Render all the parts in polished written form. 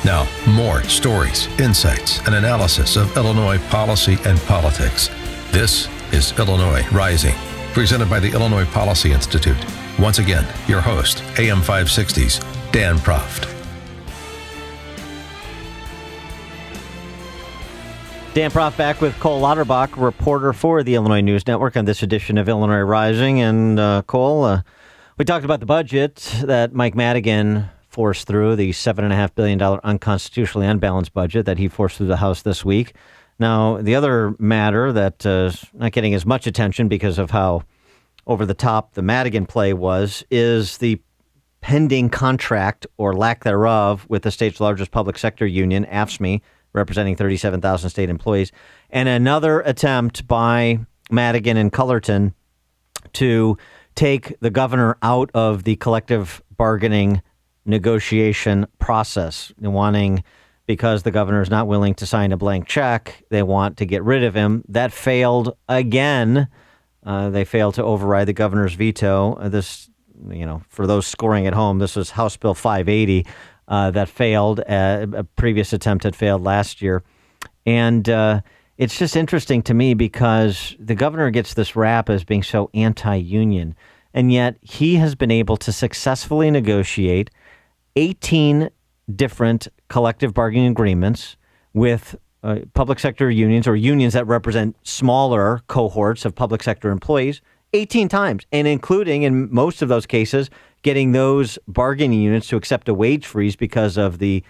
Now, more stories, insights, and analysis of Illinois policy and politics. This is Illinois Rising, presented by the Illinois Policy Institute. Once again, your host, AM 560's Dan Proft. Dan Proft back with Cole Lauterbach, reporter for the Illinois News Network on this edition of Illinois Rising. And Cole, we talked about the budget that Mike Madigan forced through, the $7.5 billion unconstitutionally unbalanced budget that he forced through the House this week. Now, the other matter that is not getting as much attention because of how over the top the Madigan play was is the pending contract or lack thereof with the state's largest public sector union, AFSCME, representing 37,000 state employees, and another attempt by Madigan and Cullerton to take the governor out of the collective bargaining negotiation process, wanting, because the governor is not willing to sign a blank check, they want to get rid of him. That failed again. They failed to override the governor's veto. This, for those scoring at home, this was House Bill 580 that failed. A previous attempt had failed last year. And it's just interesting to me because the governor gets this rap as being so anti-union, and yet he has been able to successfully negotiate 18 different collective bargaining agreements with public sector unions or unions that represent smaller cohorts of public sector employees 18 times, and including in most of those cases, getting those bargaining units to accept a wage freeze because of the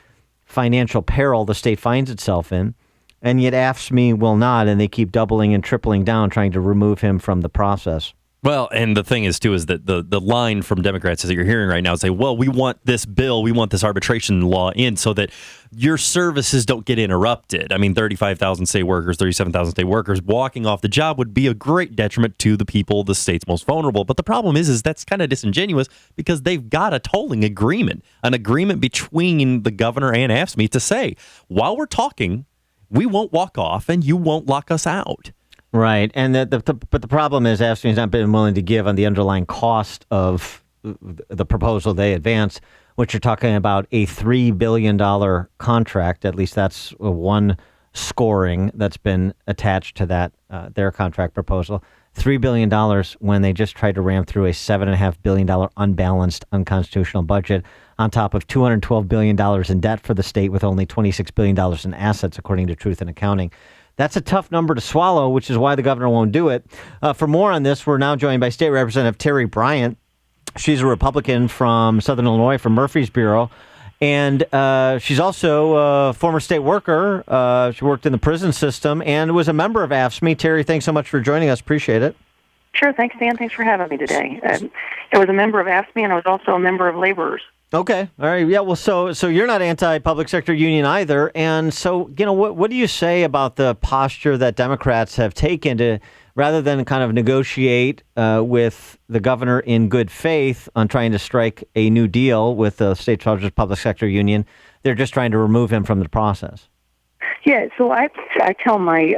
financial peril the state finds itself in. And yet AFSCME will not, and they keep doubling and tripling down, trying to remove him from the process. Well, and the thing is, too, is that the line from Democrats that you're hearing right now is say, well, we want this bill, we want this arbitration law in so that your services don't get interrupted. I mean, 35,000 state workers, 37,000 state workers walking off the job would be a great detriment to the people, the state's most vulnerable. But the problem is that's kind of disingenuous because they've got a tolling agreement, an agreement between the governor and AFSCME to say, while we're talking, we won't walk off and you won't lock us out. Right, and but the problem is AFSCME has not been willing to give on the underlying cost of the proposal they advance, which you're talking about a $3 billion contract. At least that's one scoring that's been attached to that their contract proposal. $3 billion when they just tried to ram through a $7.5 billion unbalanced unconstitutional budget on top of $212 billion in debt for the state with only $26 billion in assets, according to Truth in Accounting. That's a tough number to swallow, which is why the governor won't do it. For more on this, we're now joined by State Representative Terry Bryant. She's a Republican from Southern Illinois, from Murfreesboro. And she's also a former state worker. She worked in the prison system and was a member of AFSCME. Terry, thanks so much for joining us. Appreciate it. Sure. Thanks, Dan. Thanks for having me today. I was a member of AFSCME, and I was also a member of laborers. Okay. All right. Yeah. Well, so you're not anti-public sector union either. And so, what do you say about the posture that Democrats have taken to, rather than kind of negotiate with the governor in good faith on trying to strike a new deal with the state's largest public sector union, they're just trying to remove him from the process? Yeah. So I tell my,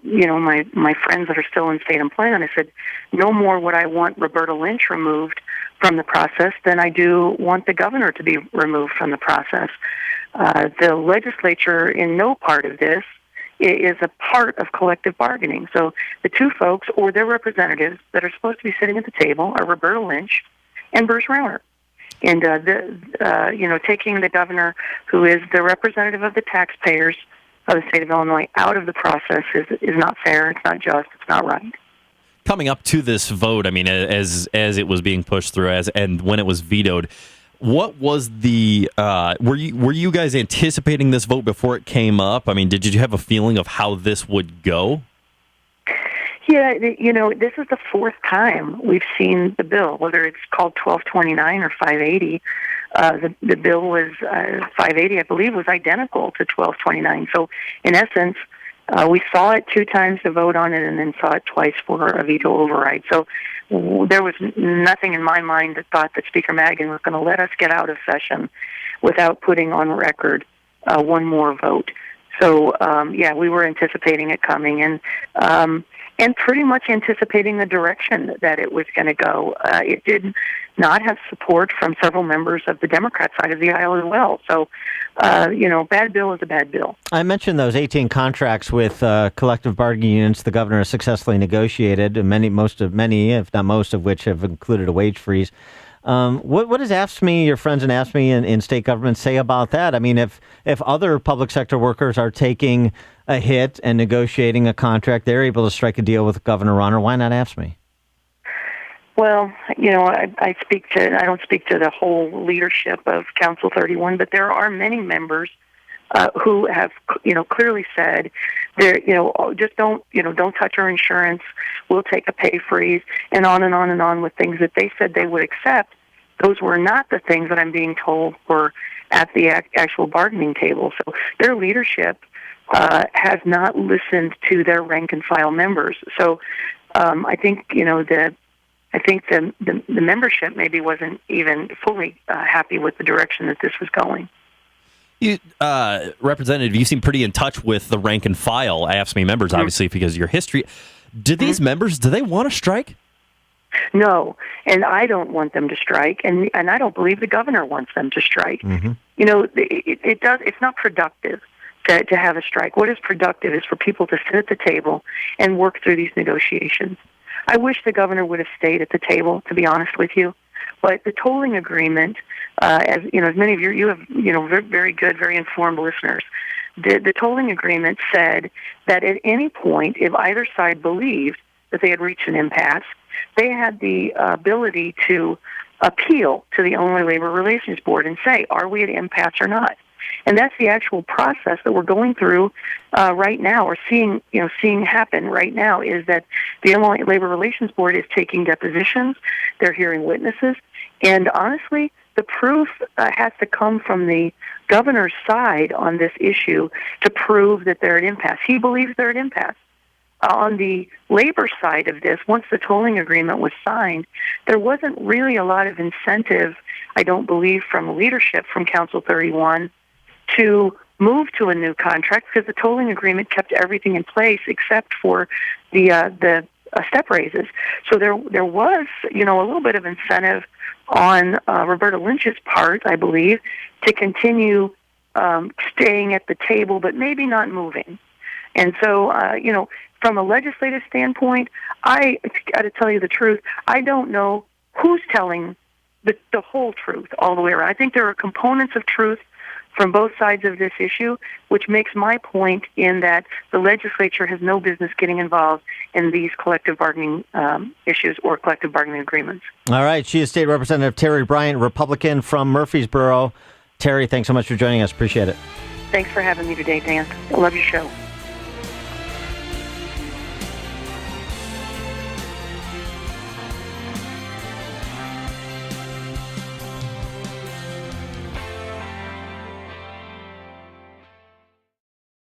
my friends that are still in state employment, I said, no more would I want Roberta Lynch removed from the process than I do want the governor to be removed from the process. The legislature, in no part of this, is a part of collective bargaining. So the two folks or their representatives that are supposed to be sitting at the table are Roberta Lynch and Bruce Rauner. And taking the governor, who is the representative of the taxpayers of the state of Illinois, out of the process is not fair. It's not just. It's not right. Coming up to this vote, I mean, as it was being pushed through, and when it was vetoed, what was the? Were you guys anticipating this vote before it came up? I mean, did you have a feeling of how this would go? Yeah, this is the fourth time we've seen the bill, whether it's called 1229 or 580. The bill was 580, I believe, was identical to 1229. So, in essence, we saw it two times to vote on it and then saw it twice for a veto override. So there was nothing in my mind that thought that Speaker Madigan was going to let us get out of session without putting on record one more vote. So, we were anticipating it coming and pretty much anticipating the direction that it was going to go. It did not have support from several members of the Democrat side of the aisle as well. So, bad bill is a bad bill. I mentioned those 18 contracts with collective bargaining units the governor has successfully negotiated, many, if not most of which have included a wage freeze. What does AFSCME, your friends in AFSCME in state government, say about that? I mean, if other public sector workers are taking a hit and negotiating a contract, they're able to strike a deal with Governor Rauner. Why not AFSCME? Well, I don't speak to the whole leadership of Council 31, but there are many members who have, clearly said, just don't touch our insurance. We'll take a pay freeze, and on and on and on with things that they said they would accept. Those were not the things that I'm being told were at the actual bargaining table. So their leadership has not listened to their rank and file members. So I think the membership maybe wasn't even fully happy with the direction that this was going. You, Representative, you seem pretty in touch with the rank and file AFSCME members, obviously, because of your history. Do these members, do they want to strike? No, and I don't want them to strike, and I don't believe the governor wants them to strike. It's not productive to have a strike. What is productive is for people to sit at the table and work through these negotiations. I wish the governor would have stayed at the table, to be honest with you. But the tolling agreement, as many of you have, very good, very informed listeners, the tolling agreement said that at any point, if either side believed that they had reached an impasse, they had the ability to appeal to the Illinois Labor Relations Board and say, are we at impasse or not? And that's the actual process that we're going through right now, or seeing happen right now, is that the Illinois Labor Relations Board is taking depositions, they're hearing witnesses, and honestly, the proof has to come from the governor's side on this issue to prove that they're at impasse. He believes they're at impasse. On the labor side of this, once the tolling agreement was signed, there wasn't really a lot of incentive, I don't believe, from leadership from Council 31 to move to a new contract, because the tolling agreement kept everything in place except for the step raises. So there was, a little bit of incentive on Roberta Lynch's part, I believe, to continue staying at the table, but maybe not moving. And so, from a legislative standpoint, I got to tell you the truth. I don't know who's telling the whole truth all the way around. I think there are components of truth from both sides of this issue, which makes my point in that the legislature has no business getting involved in these collective bargaining issues or collective bargaining agreements. All right. She is State Representative Terry Bryant, Republican from Murfreesboro. Terry, thanks so much for joining us. Appreciate it. Thanks for having me today, Dan. I love your show.